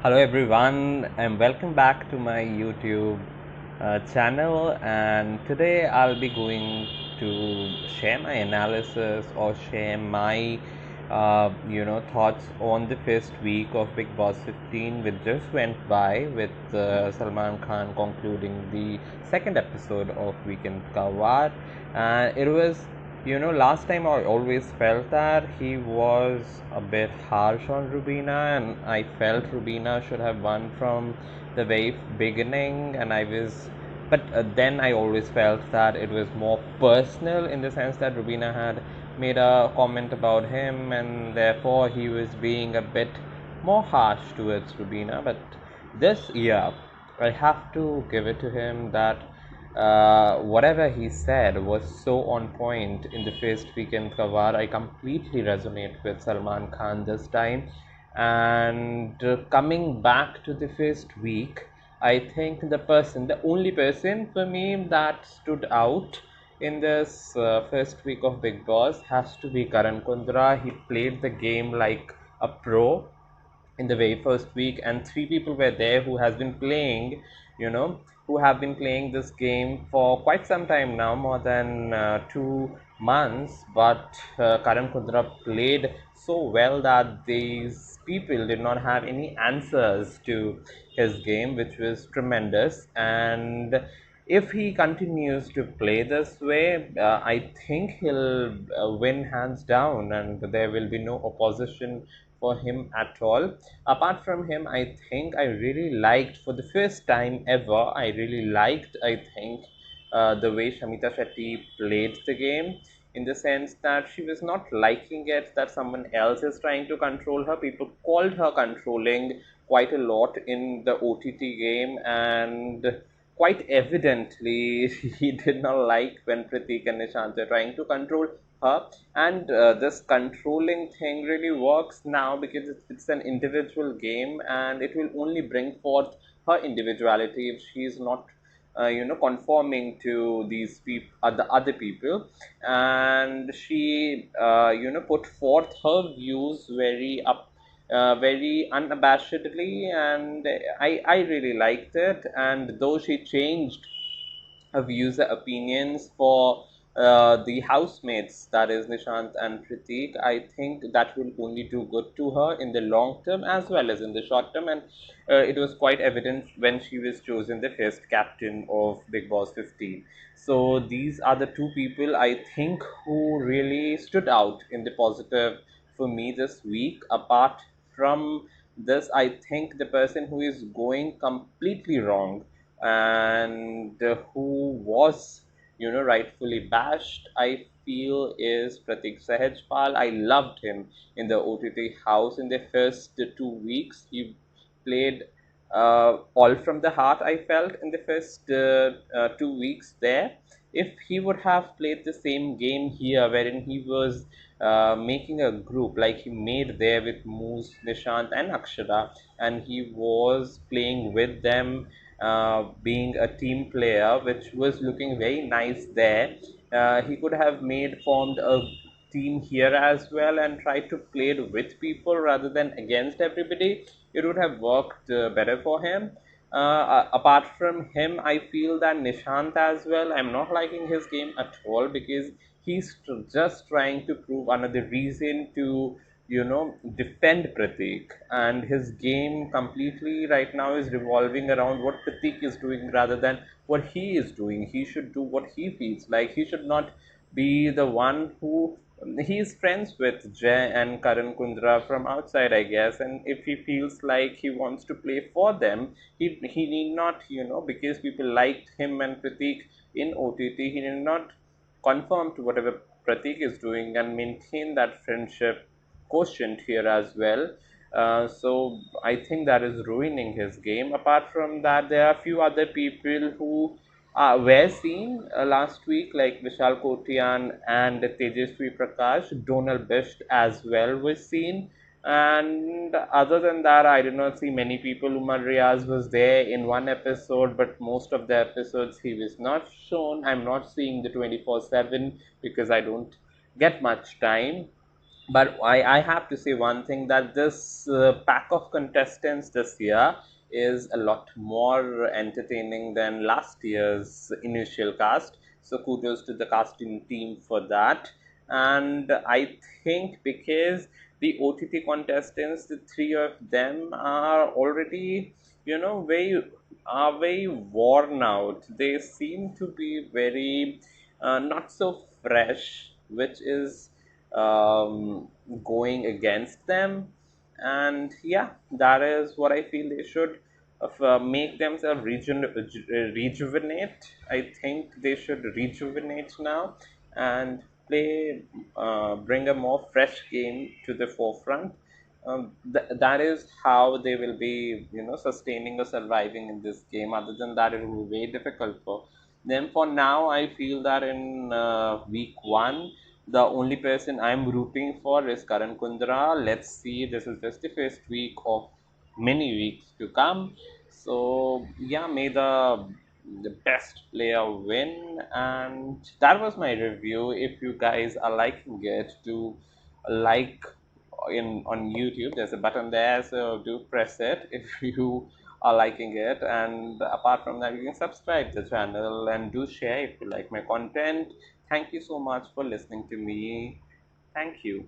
Hello everyone and welcome back to my YouTube channel, and today I'll be going to share my analysis or share my thoughts on the first week of Bigg Boss 15 which just went by, with Salman Khan concluding the second episode of Weekend Kawar. And it was, last time I always felt that he was a bit harsh on Rubina, and I felt Rubina should have won from the very beginning. But then I always felt that it was more personal, in the sense that Rubina had made a comment about him, and therefore he was being a bit more harsh towards Rubina. But this year, I have to give it to him that whatever he said was so on point in the first weekend cover. I completely resonate with Salman Khan this time. And coming back to the first week, I think the only person for me that stood out in this first week of Bigg Boss has to be Karan Kundra. He played the game like a pro in the very first week, and three people were there who has been playing, you know who have been playing this game for quite some time now, more than 2 months. But Karan Kundra played so well that these people did not have any answers to his game, which was tremendous. And if he continues to play this way, I think he'll win hands down, and there will be no opposition for him at all. Apart from him, I think I really liked, for the first time ever, I think, the way Shamita Shetty played the game, in the sense that she was not liking it that someone else is trying to control her. People called her controlling quite a lot in the OTT game, and quite evidently he did not like when Pratik and Nishant are trying to control her. And this controlling thing really works now, because it's an individual game, and it will only bring forth her individuality if she is not conforming to these people, the other people. And she put forth her views very unabashedly, and I really liked it. And though she changed views, opinions for the housemates, that is Nishant and Pratik, I think that will only do good to her in the long term as well as in the short term. And it was quite evident when she was chosen the first captain of Bigg Boss 15. So these are the two people, I think, who really stood out in the positive for me this week. Apart from this, I think the person who is going completely wrong, and who was rightfully bashed, I feel, is Pratik Sahajpal. I loved him in the OTT house in the first 2 weeks. He played all from the heart, I felt, in the first 2 weeks there. If he would have played the same game here, wherein he was making a group like he made there with Moose, Nishant, and Akshara, and he was playing with them, being a team player, which was looking very nice there. He could have formed a team here as well and tried to play it with people rather than against everybody. It would have worked better for him. Apart from him, I feel that Nishant as well, I'm not liking his game at all, because he's just trying to prove another reason to defend Pratik. And his game completely right now is revolving around what Pratik is doing rather than what he is doing. He should do what he feels like. He should not be the one who, he is friends with Jay and Karan Kundra from outside, I guess. And if he feels like he wants to play for them, he need not, because people liked him and Pratik in OTT, he need not conform to whatever Pratik is doing and maintain that friendship quotient here as well. So I think that is ruining his game. Apart from that, there are a few other people who were seen last week, like Vishal Kotian and Tejasvi Prakash. Donald Best as well was seen. And other than that, I did not see many people. Umar Riaz was there in one episode, but most of the episodes he was not shown. I'm not seeing the 24/7 because I don't get much time. But I have to say one thing, that this pack of contestants this year is a lot more entertaining than last year's initial cast. So kudos to the casting team for that. And I think because the OTT contestants, the three of them are already, very worn out. They seem to be very not so fresh, which is um, going against them. And yeah, that is what I feel. They should make themselves rejuvenate. I think they should rejuvenate now and play, bring a more fresh game to the forefront. That is how they will be, sustaining or surviving in this game. Other than that, it will be very difficult for them. For now, I feel that in week one, the only person I'm rooting for is Karan Kundra. Let's see, this is just the first week of many weeks to come. So yeah, may the best player win. And that was my review. If you guys are liking it, do like in on YouTube. There's a button there, so do press it if you are liking it. And apart from that, you can subscribe the channel and do share if you like my content. Thank you so much for listening to me. Thank you.